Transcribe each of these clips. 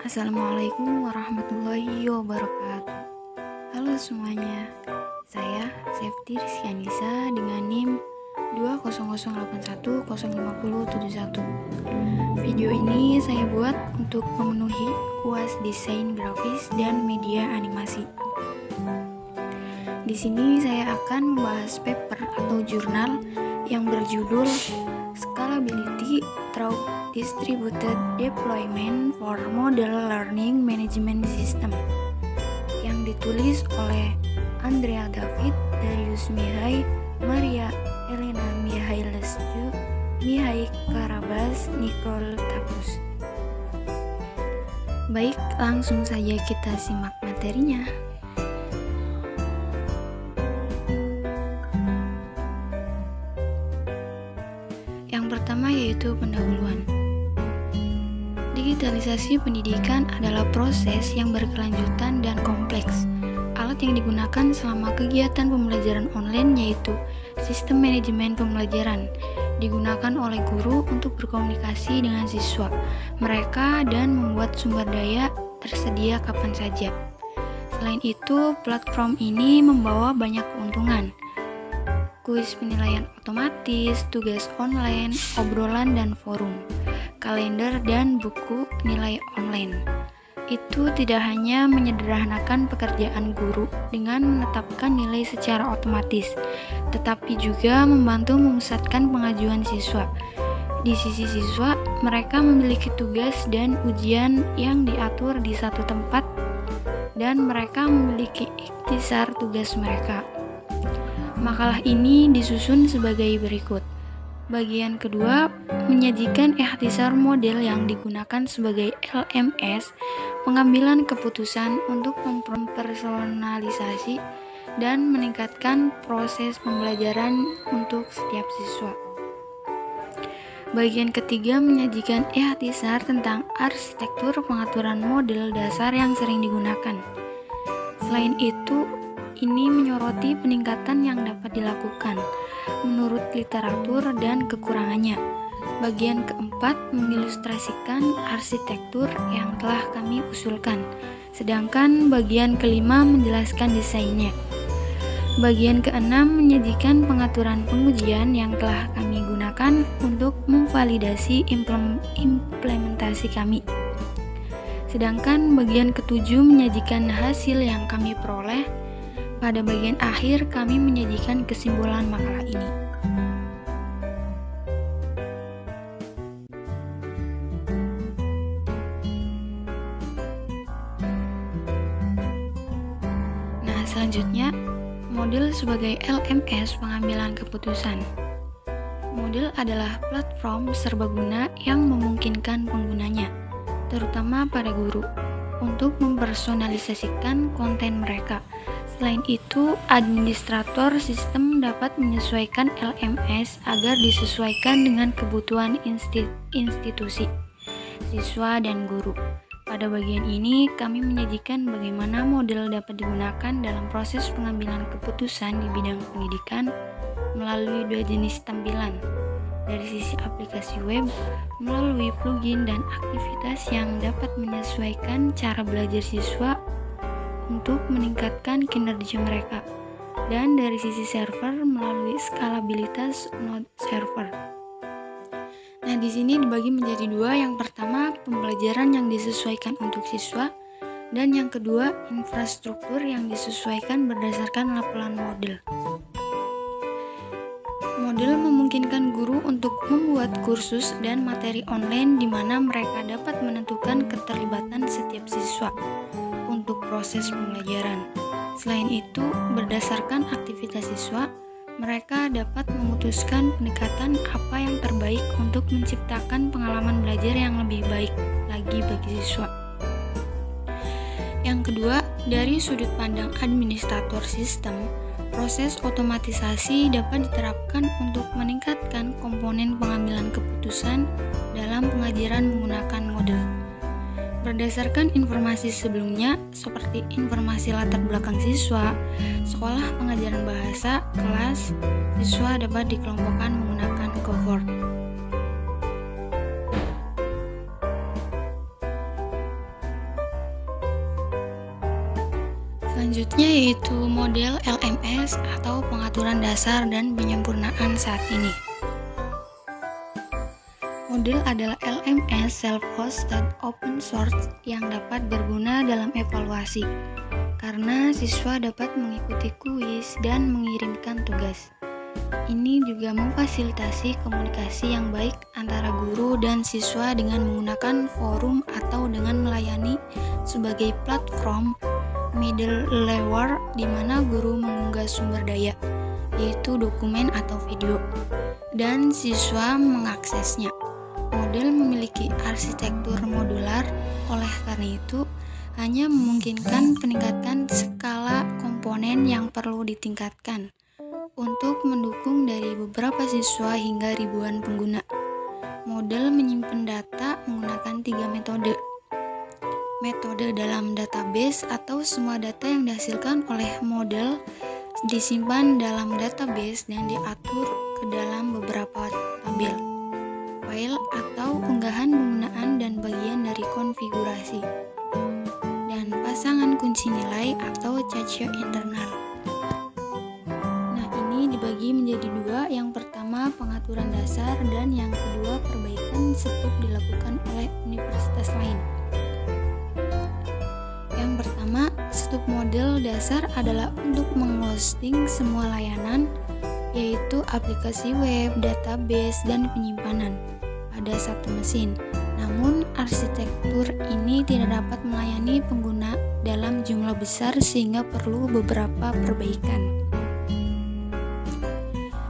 Assalamualaikum warahmatullahi wabarakatuh. Halo semuanya, saya Safety Rizkyanisa dengan NIM 20081050071. Video ini saya buat untuk memenuhi UAS Desain Grafis dan Media Animasi. Di sini saya akan membahas paper atau jurnal yang berjudul Scalability Through Distributed Deployment for Model Learning Management System yang ditulis oleh Andrea David, Darius Mihai, Maria Elena Mihailescu, Mihai Karabas, Nicole Tapus. Baik, langsung saja kita simak materinya. Yang pertama yaitu pendahuluan. Digitalisasi pendidikan adalah proses yang berkelanjutan dan kompleks. Alat yang digunakan selama kegiatan pembelajaran online yaitu sistem manajemen pembelajaran, digunakan oleh guru untuk berkomunikasi dengan siswa, mereka dan membuat sumber daya tersedia kapan saja. Selain itu, platform ini membawa banyak keuntungan. Kuis penilaian otomatis, tugas online, obrolan dan forum, kalender dan buku nilai online. Itu tidak hanya menyederhanakan pekerjaan guru dengan menetapkan nilai secara otomatis, tetapi juga membantu memusatkan pengajuan siswa. Di sisi siswa, mereka memiliki tugas dan ujian yang diatur di satu tempat dan mereka memiliki ikhtisar tugas mereka. Makalah ini disusun sebagai berikut. Bagian kedua menyajikan ikhtisar model yang digunakan sebagai LMS, pengambilan keputusan untuk mempersonalisasi dan meningkatkan proses pembelajaran untuk setiap siswa. Bagian ketiga menyajikan ikhtisar tentang arsitektur pengaturan model dasar yang sering digunakan. Selain itu, ini menyoroti peningkatan yang dapat dilakukan menurut literatur dan kekurangannya. Bagian keempat mengilustrasikan arsitektur yang telah kami usulkan, sedangkan bagian kelima menjelaskan desainnya. Bagian keenam menyajikan pengaturan pengujian yang telah kami gunakan untuk memvalidasi implementasi kami. Sedangkan bagian ketujuh menyajikan hasil yang kami peroleh. Pada bagian akhir, kami menyajikan kesimpulan makalah ini. Nah, selanjutnya, model sebagai LMS pengambilan keputusan. Model adalah platform serbaguna yang memungkinkan penggunanya, terutama pada guru, untuk mempersonalisasikan konten mereka. Selain itu, administrator sistem dapat menyesuaikan LMS agar disesuaikan dengan kebutuhan institusi, siswa, dan guru. Pada bagian ini, kami menyajikan bagaimana model dapat digunakan dalam proses pengambilan keputusan di bidang pendidikan melalui dua jenis tampilan. Dari sisi aplikasi web, melalui plugin dan aktivitas yang dapat menyesuaikan cara belajar siswa untuk meningkatkan kinerja mereka, dan dari sisi server melalui skalabilitas node server. Nah, di sini dibagi menjadi dua. Yang pertama, pembelajaran yang disesuaikan untuk siswa, dan yang kedua, infrastruktur yang disesuaikan berdasarkan laporan model. Model memungkinkan guru untuk membuat kursus dan materi online di mana mereka dapat menentukan keterlibatan setiap siswa untuk proses pembelajaran. Selain itu, berdasarkan aktivitas siswa, mereka dapat memutuskan pendekatan apa yang terbaik untuk menciptakan pengalaman belajar yang lebih baik lagi bagi siswa. Yang kedua, dari sudut pandang administrator sistem, proses otomatisasi dapat diterapkan untuk meningkatkan komponen pengambilan keputusan dalam pengajaran menggunakan model. Berdasarkan informasi sebelumnya, seperti informasi latar belakang siswa, sekolah pengajaran bahasa, kelas, siswa dapat dikelompokkan menggunakan cohort. Selanjutnya yaitu model LMS atau pengaturan dasar dan penyempurnaan saat ini. Model adalah LMS self-hosted open source yang dapat berguna dalam evaluasi, karena siswa dapat mengikuti kuis dan mengirimkan tugas. Ini juga memfasilitasi komunikasi yang baik antara guru dan siswa dengan menggunakan forum atau dengan melayani sebagai platform middleware di mana guru mengunggah sumber daya, yaitu dokumen atau video, dan siswa mengaksesnya. Model memiliki arsitektur modular, oleh karena itu hanya memungkinkan peningkatan skala komponen yang perlu ditingkatkan untuk mendukung dari beberapa siswa hingga ribuan pengguna. Model menyimpan data menggunakan 3 metode. Metode dalam database atau semua data yang dihasilkan oleh model disimpan dalam database dan diatur ke dalam beberapa tabel, file atau unggahan penggunaan dan bagian dari konfigurasi. Dan pasangan kunci nilai atau cache internal. Dibagi menjadi dua, yang pertama pengaturan dasar dan yang kedua perbaikan setup dilakukan oleh universitas lain. Yang pertama, setup model dasar adalah untuk menghosting semua layanan, yaitu aplikasi web, database, dan penyimpanan pada satu mesin. Namun, arsitektur ini tidak dapat melayani pengguna dalam jumlah besar sehingga perlu beberapa perbaikan.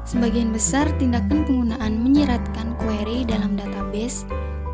Sebagian besar tindakan penggunaan menyiratkan query dalam database.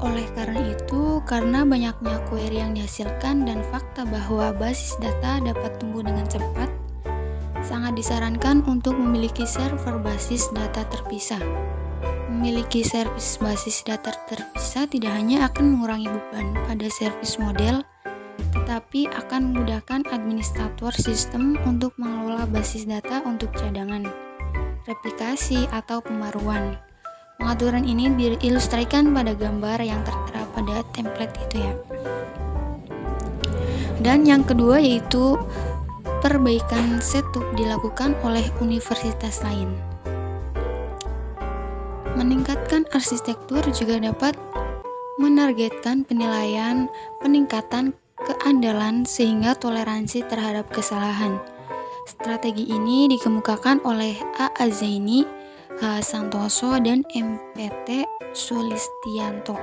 Oleh karena itu, karena banyaknya query yang dihasilkan dan fakta bahwa basis data dapat tumbuh dengan cepat, sangat disarankan untuk memiliki server basis data terpisah. Memiliki servis basis data terpisah tidak hanya akan mengurangi beban pada servis model, tetapi akan memudahkan administrator sistem untuk mengelola basis data untuk cadangan, replikasi, atau pembaruan. Pengaturan ini diilustrasikan pada gambar yang tertera pada template itu ya. Dan yang kedua yaitu perbaikan setup dilakukan oleh universitas lain. Meningkatkan arsitektur juga dapat menargetkan peningkatan keandalan sehingga toleransi terhadap kesalahan. Strategi ini dikemukakan oleh A. Zaini, H. Santoso, dan MPT Sulistianto.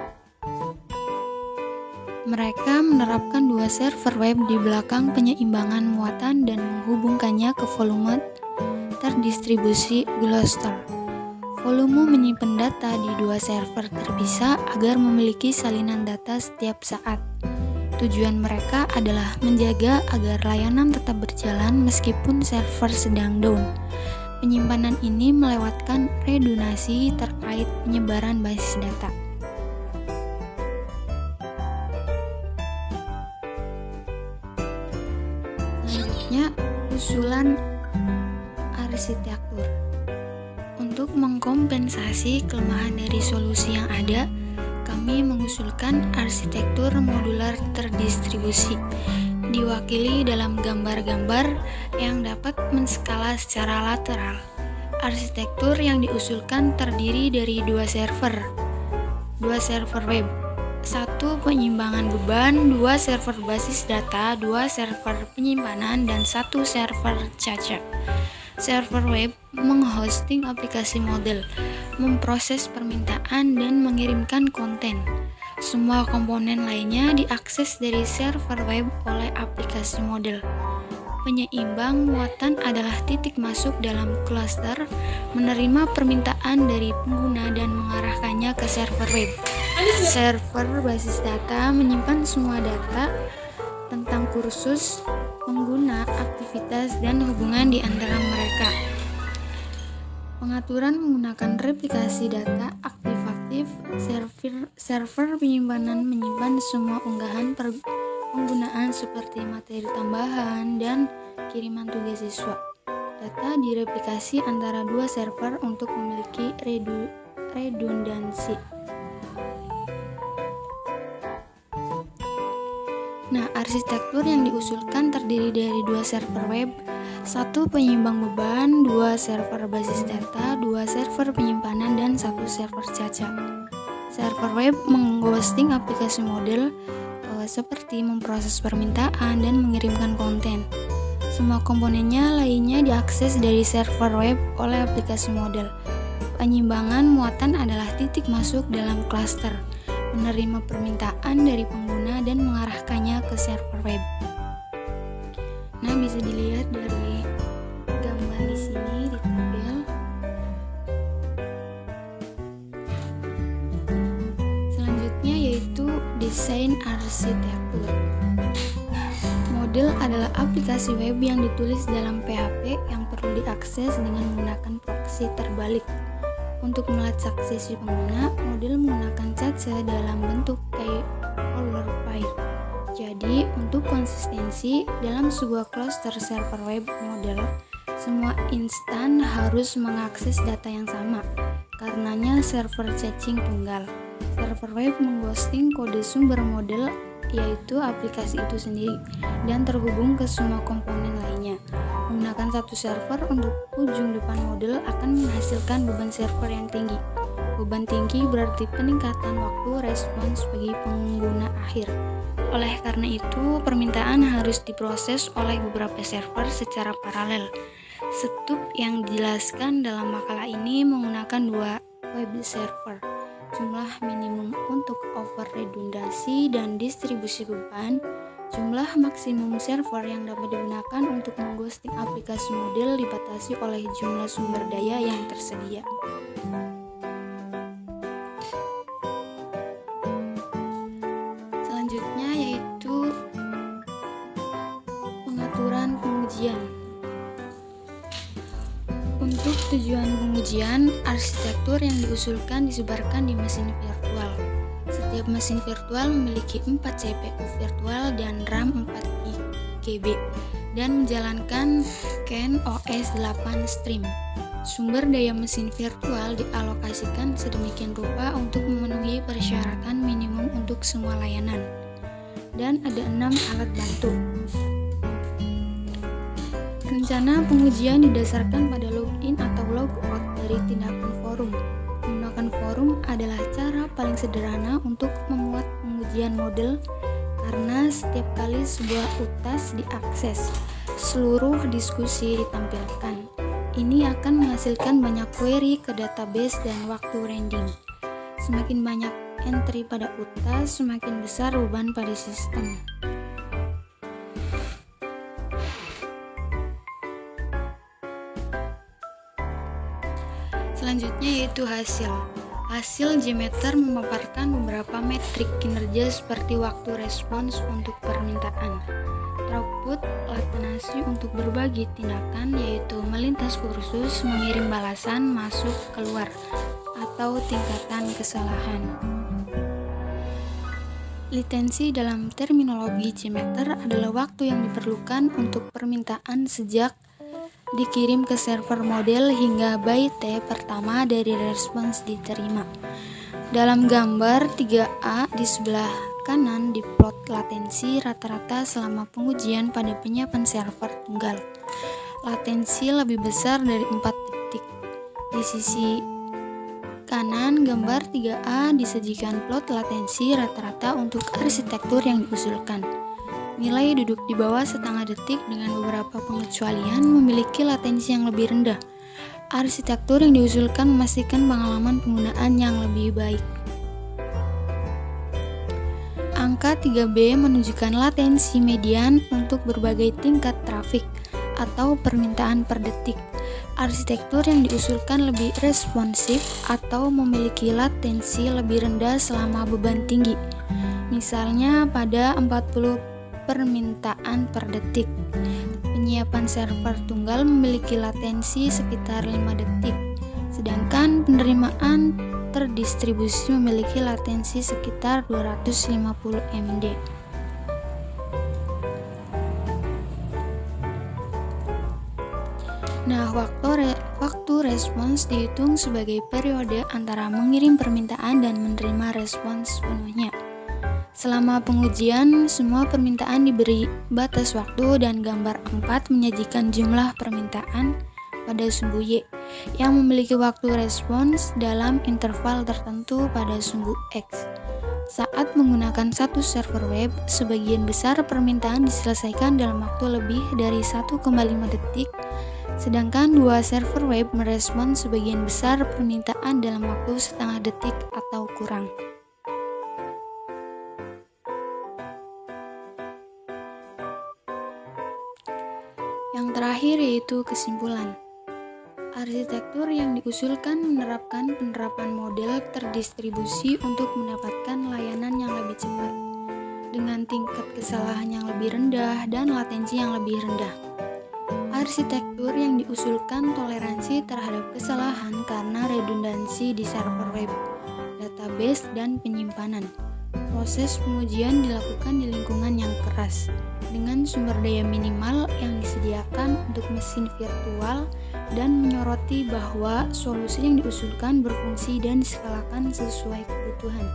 Mereka menerapkan 2 server web di belakang penyeimbangan muatan dan menghubungkannya ke volume terdistribusi Gloucester. Volume menyimpan data di 2 server terpisah agar memiliki salinan data setiap saat. Tujuan mereka adalah menjaga agar layanan tetap berjalan meskipun server sedang down. Penyimpanan ini melewatkan redundasi terkait penyebaran basis data. Selanjutnya, usulan arsitektur. Untuk mengkompensasi kelemahan dari solusi yang ada, kami mengusulkan arsitektur modular terdistribusi, diwakili dalam gambar-gambar yang dapat menskala secara lateral. Arsitektur yang diusulkan terdiri dari 2 server web, 1 penyiimbangan beban, 2 server basis data, 2 server penyimpanan, dan 1 server cache. Server web menghosting aplikasi model, memproses permintaan, dan mengirimkan konten. Semua komponen lainnya diakses dari server web oleh aplikasi model. Penyeimbang muatan adalah titik masuk dalam cluster, menerima permintaan dari pengguna dan mengarahkannya ke server web. Server basis data menyimpan semua data tentang kursus, pengguna, aktivitas, dan hubungan di antara mereka. Pengaturan menggunakan replikasi data aktif-aktif. Server penyimpanan menyimpan semua unggahan penggunaan seperti materi tambahan dan kiriman tugas siswa. Data direplikasi antara 2 server untuk memiliki redundansi. Nah, Arsitektur yang diusulkan terdiri dari 2 server web, 1 penyeimbang beban, 2 server basis data, 2 server penyimpanan, dan 1 server caca. Server web menghosting aplikasi model seperti memproses permintaan dan mengirimkan konten. Semua komponennya lainnya diakses dari server web oleh aplikasi model. Penyiimbangan muatan adalah titik masuk dalam klaster, menerima permintaan dari pengguna dan mengarahkannya ke server web. Nah, bisa dilihat dari gambar di sini di tabel. Selanjutnya yaitu desain arsitektur. Model adalah aplikasi web yang ditulis dalam PHP yang perlu diakses dengan menggunakan proksi terbalik. Untuk melacak sesi pengguna, model menggunakan caca dalam bentuk color pair. Jadi, untuk konsistensi dalam sebuah cluster server web model, semua instan harus mengakses data yang sama. Karenanya server caching tunggal. Server web menghosting kode sumber model, yaitu aplikasi itu sendiri, dan terhubung ke semua komponen lainnya. Menggunakan satu server untuk ujung depan model akan menghasilkan beban server yang tinggi. Beban tinggi berarti peningkatan waktu respons bagi pengguna akhir. Oleh karena itu, permintaan harus diproses oleh beberapa server secara paralel. Stup yang dijelaskan dalam makalah ini menggunakan 2 web server. Jumlah minimum untuk over redundansi dan distribusi beban. Jumlah maksimum server yang dapat digunakan untuk menghosting aplikasi model dibatasi oleh jumlah sumber daya yang tersedia. Selanjutnya yaitu pengaturan pengujian. Untuk tujuan pengujian, arsitektur yang diusulkan disebarkan di mesin virtual. Setiap mesin virtual memiliki 4 CPU virtual dan RAM 4 GB dan menjalankan CAN OS 8 Stream. Sumber daya mesin virtual dialokasikan sedemikian rupa untuk memenuhi persyaratan minimum untuk semua layanan. Dan ada 6 alat bantu. Rencana pengujian didasarkan pada login atau logout dari tindakan forum. Menggunakan forum adalah cara paling sederhana untuk memuat pengujian model karena setiap kali sebuah utas diakses, seluruh diskusi ditampilkan. Ini akan menghasilkan banyak query ke database dan waktu rending. Semakin banyak entry pada utas, semakin besar beban pada sistem. Selanjutnya yaitu hasil. Hasil JMeter memaparkan beberapa metrik kinerja seperti waktu respons untuk permintaan, throughput, latensi untuk berbagi tindakan yaitu melintas kursus, mengirim balasan, masuk, keluar, atau tingkatan kesalahan. Latensi dalam terminologi JMeter adalah waktu yang diperlukan untuk permintaan sejak dikirim ke server model hingga byte pertama dari respons diterima. Dalam gambar 3A di sebelah kanan diplot latensi rata-rata selama pengujian pada penyiapan server tunggal. Latensi lebih besar dari 4 detik. Di sisi kanan gambar 3A disajikan plot latensi rata-rata untuk arsitektur yang diusulkan. Nilai duduk di bawah setengah detik dengan beberapa pengecualian memiliki latensi yang lebih rendah. Arsitektur yang diusulkan memastikan pengalaman penggunaan yang lebih baik. Angka 3B menunjukkan latensi median untuk berbagai tingkat trafik atau permintaan per detik. Arsitektur yang diusulkan lebih responsif atau memiliki latensi lebih rendah selama beban tinggi. Misalnya pada 40 permintaan per detik. Penyiapan server tunggal memiliki latensi sekitar 5 detik, sedangkan penerimaan terdistribusi memiliki latensi sekitar 250 md. Nah, waktu respons dihitung sebagai periode antara mengirim permintaan dan menerima respons sepenuhnya. Selama pengujian, semua permintaan diberi batas waktu dan gambar 4 menyajikan jumlah permintaan pada sumbu Y yang memiliki waktu respons dalam interval tertentu pada sumbu X. Saat menggunakan satu server web, sebagian besar permintaan diselesaikan dalam waktu lebih dari 1,5 detik, sedangkan dua server web merespon sebagian besar permintaan dalam waktu setengah detik atau kurang. Yang terakhir yaitu kesimpulan. Arsitektur yang diusulkan menerapkan penerapan model terdistribusi untuk mendapatkan layanan yang lebih cepat, dengan tingkat kesalahan yang lebih rendah dan latensi yang lebih rendah. Arsitektur yang diusulkan toleransi terhadap kesalahan karena redundansi di server web, database, dan penyimpanan. Proses pengujian dilakukan di lingkungan yang keras, dengan sumber daya minimal yang disediakan untuk mesin virtual, dan menyoroti bahwa solusi yang diusulkan berfungsi dan diskalakan sesuai kebutuhan.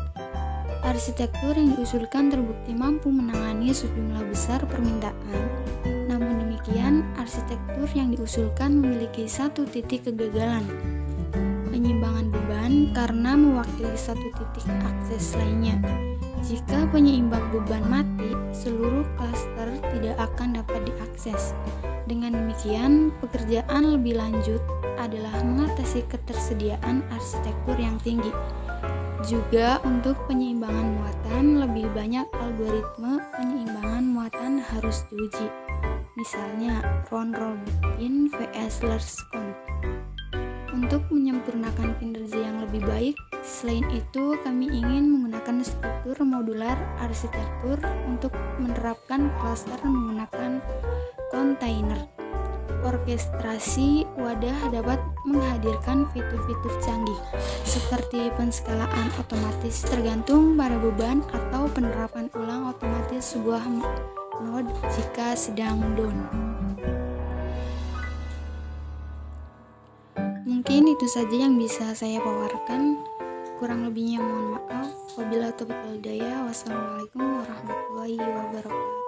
Arsitektur yang diusulkan terbukti mampu menangani sejumlah besar permintaan. Namun demikian, arsitektur yang diusulkan memiliki satu titik kegagalan, penyimbangan beban karena mewakili satu titik akses lainnya. Jika penyeimbang beban mati, seluruh klaster tidak akan dapat diakses. Dengan demikian, pekerjaan lebih lanjut adalah mengatasi ketersediaan arsitektur yang tinggi. Juga untuk penyeimbangan muatan, lebih banyak algoritma penyeimbangan muatan harus diuji. Misalnya, round robin vs large count. Untuk menyempurnakan kinerja yang lebih baik, selain itu kami ingin menggunakan struktur modular arsitektur untuk menerapkan klaster menggunakan kontainer. Orkestrasi wadah dapat menghadirkan fitur-fitur canggih seperti penskalaan otomatis tergantung pada beban atau penerapan ulang otomatis sebuah node jika sedang down. Mungkin itu saja yang bisa saya paparkan. Kurang lebihnya mohon maaf. Wabillahi taufiq wal hidayah. Wassalamualaikum warahmatullahi wabarakatuh.